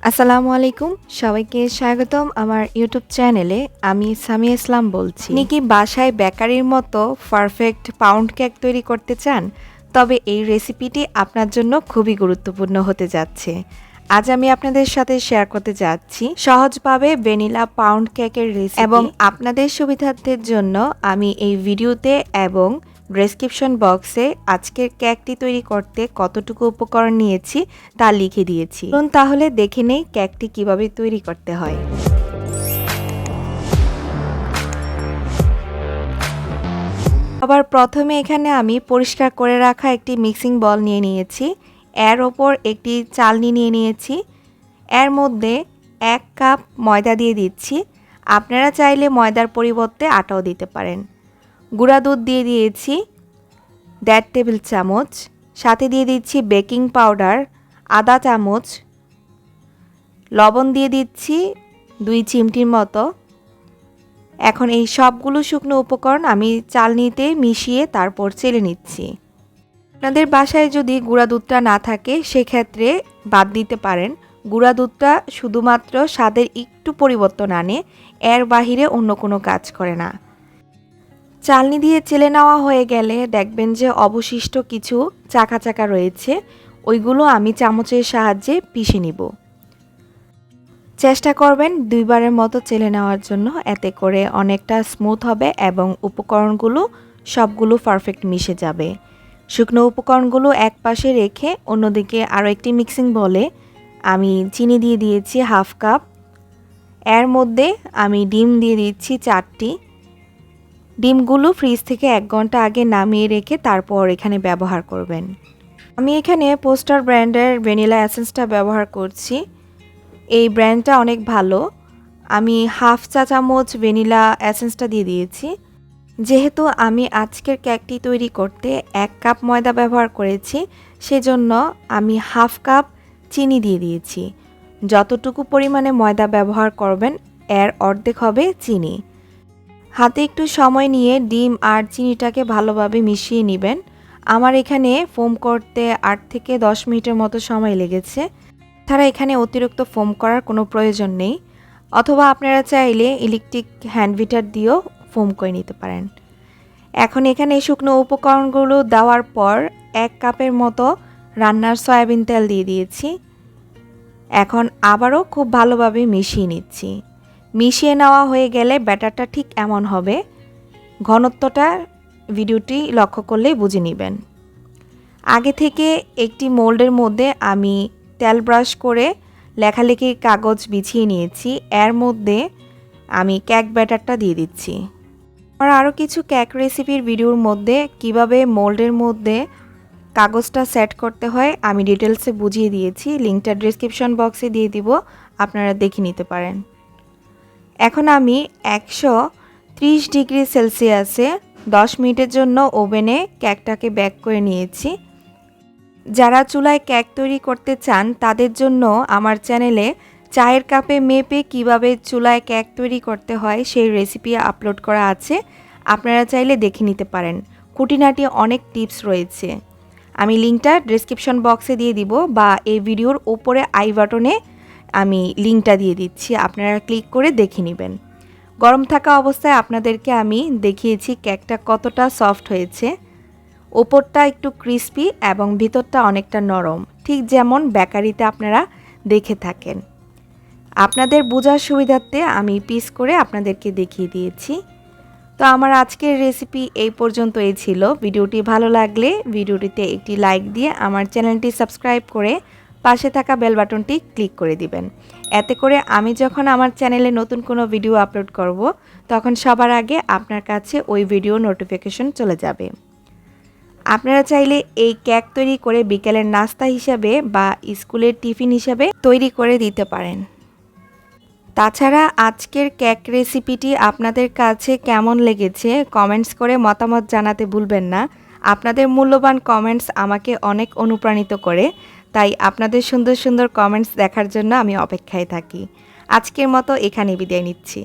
আসসালামু আলাইকুম, সবাইকে স্বাগতম আমার ইউটিউব চ্যানেলে। আমি সামিয়া ইসলাম বলছি। আপনি কি বাসায় বেকারির মতো পারফেক্ট পাউন্ড কেক তৈরি করতে চান? তবে এই রেসিপিটি আপনার জন্য খুবই গুরুত্বপূর্ণ হতে যাচ্ছে। আজ আমি আপনাদের সাথে শেয়ার করতে যাচ্ছি সহজভাবে ভ্যানিলা পাউন্ড কেকের রেসিপি, এবং আপনাদের সুবিধার্থের জন্য আমি এই ভিডিওতে এবং ডেসক্রিপশন বক্সে আজকের কেকটি তৈরি করতে কতটুকু উপকরণ নিয়েছি তা লিখে দিয়েছি। তাহলে দেখে নেই কেকটি কিভাবে তৈরি করতে হয়। আবার প্রথমে এখানে আমি পরিষ্কার করে রাখা একটি মিক্সিং বল নিয়ে নিয়েছি। এর ওপর একটি চালনি নিয়ে নিয়েছি। এর মধ্যে 1 কাপ ময়দা দিয়ে দিচ্ছি। আপনারা চাইলে ময়দার পরিবর্তে আটাও দিতে পারেন। গুঁড়া দুধ দিয়ে দিয়েছি 1.5 টেবিল চামচ, সাথে দিয়ে দিচ্ছি বেকিং পাউডার আধা চামচ, লবণ দিয়ে দিচ্ছি 2 চিমটির মতো। এখন এই সবগুলো শুকনো উপকরণ আমি চালনিতে মিশিয়ে তারপর চেলে নিচ্ছি। আপনাদের বাসায় যদি গুঁড়া দুধটা না থাকে সেক্ষেত্রে বাদ দিতে পারেন। গুঁড়া দুধটা শুধুমাত্র স্বাদের একটু পরিবর্তন আনে, এর বাহিরে অন্য কোনো কাজ করে না। চালনি দিয়ে চেলে নেওয়া হয়ে গেলে দেখবেন যে অবশিষ্ট কিছু চাকা চাকা রয়েছে, ওইগুলো আমি চামচের সাহায্যে পিষে নিব। চেষ্টা করবেন 2 বারের মতো চেলে নেওয়ার জন্য, এতে করে অনেকটা স্মুথ হবে এবং উপকরণগুলো সবগুলো পারফেক্ট মিশে যাবে। শুকনো উপকরণগুলো এক পাশে রেখে অন্যদিকে আরও একটি মিক্সিং বলে আমি চিনি দিয়ে দিয়েছি 1/2 কাপ। এর মধ্যে আমি ডিম দিয়ে দিচ্ছি 4টি। ডিমগুলো ফ্রিজ থেকে 1 ঘন্টা আগে নামিয়ে রেখে তারপর এখানে ব্যবহার করবেন। আমি এখানে পোস্টার ব্র্যান্ডের ভ্যানিলা এসেন্সটা ব্যবহার করছি। এই ব্র্যান্ডটা অনেক ভালো। আমি 1/2 চা চামচ ভ্যানিলা এসেন্সটা দিয়ে দিয়েছি। যেহেতু আমি আজকের কেকটি তৈরি করতে 1 কাপ ময়দা ব্যবহার করেছি, সেজন্য আমি 1/2 কাপ চিনি দিয়ে দিয়েছি। যতটুকু পরিমাণে ময়দা ব্যবহার করবেন এর অর্ধেক হবে চিনি। হাতে একটু সময় নিয়ে ডিম আর চিনিটাকে ভালোভাবে মিশিয়ে নেবেন। আমার এখানে ফোম করতে 8 থেকে 10 মিনিটের মতো সময় লেগেছে। তারা এখানে অতিরিক্ত ফোম করার কোনো প্রয়োজন নেই, অথবা আপনারা চাইলে ইলেকট্রিক হ্যান্ড বিটার দিয়েও ফোম করে নিতে পারেন। এখন এখানে শুকনো উপকরণগুলো দেওয়ার পর 1 কাপের মতো রান্নার সয়াবিন তেল দিয়ে দিয়েছি। এখন আবারও খুব ভালোভাবে মিশিয়ে নিচ্ছি। মিশিয়ে নেওয়া হয়ে গেলে ব্যাটারটা ঠিক এমন হবে। ঘনত্বটা ভিডিওটি লক্ষ্য করলেই বুঝে নেবেন। আগে থেকে একটি মোল্ডের মধ্যে আমি তেল ব্রাশ করে লেখালেখির কাগজ বিছিয়ে নিয়েছি। এর মধ্যে আমি কেক ব্যাটারটা দিয়ে দিচ্ছি। আর আরও কিছু কেক রেসিপির ভিডিওর মধ্যে কিভাবে মোল্ডের মধ্যে কাগজটা সেট করতে হয় আমি ডিটেলসে বুঝিয়ে দিয়েছি। লিঙ্কটা ডেসক্রিপশন বক্সে দিয়ে দিব, আপনারা দেখে নিতে পারেন। এখন আমি 130 ডিগ্রি সেলসিয়াসে 10 মিনিটের জন্য ওভেনে কেকটাকে বেক করে নিয়েছি। যারা চুলায় কেক তৈরি করতে চান তাদের জন্য আমার চ্যানেলে চায়ের কাপে মেপে কিভাবে চুলায় কেক তৈরি করতে হয় সেই রেসিপি আপলোড করা আছে, আপনারা চাইলে দেখে নিতে পারেন। খুঁটিনাটি অনেক টিপস রয়েছে। আমি লিঙ্কটা ডেসক্রিপশন বক্সে দিয়ে দিব, বা এই ভিডিওর ওপরে আই বাটনে আমি লিঙ্কটা দিয়ে দিচ্ছি, আপনারা ক্লিক করে দেখে নেবেন। গরম থাকা অবস্থায় আপনাদেরকে আমি দেখিয়েছি কেকটা কতটা সফট হয়েছে। ওপরটা একটু ক্রিস্পি এবং ভিতরটা অনেকটা নরম, ঠিক যেমন বেকারিতে আপনারা দেখে থাকেন। আপনাদের বোঝার সুবিধার্থে আমি পিস করে আপনাদেরকে দেখিয়ে দিয়েছি। তো আমার আজকের রেসিপি এই পর্যন্তই ছিল। ভিডিওটি ভালো লাগলে ভিডিওটিতে একটি লাইক দিয়ে আমার চ্যানেলটি সাবস্ক্রাইব করে পাশে থাকা বেল বাটনটি ক্লিক করে দিবেন। এতে করে আমি যখন আমার চ্যানেলে নতুন কোনো ভিডিও আপলোড করব তখন সবার আগে আপনার কাছে ওই ভিডিও নোটিফিকেশন চলে যাবে। আপনারা চাইলে এই কেক তৈরি করে বিকেলের নাস্তা হিসাবে বা স্কুলের টিফিন হিসাবে তৈরি করে দিতে পারেন। তাছাড়া আজকের কেক রেসিপিটি আপনাদের কাছে কেমন লেগেছে কমেন্টস করে মতামত জানাতে ভুলবেন না। আপনাদের মূল্যবান কমেন্টস আমাকে অনেক অনুপ্রাণিত করে, তাই আপনাদের সুন্দর সুন্দর কমেন্টস দেখার জন্য আমি অপেক্ষায় থাকি। আজকের মতো এখানে বিদায় নিচ্ছি।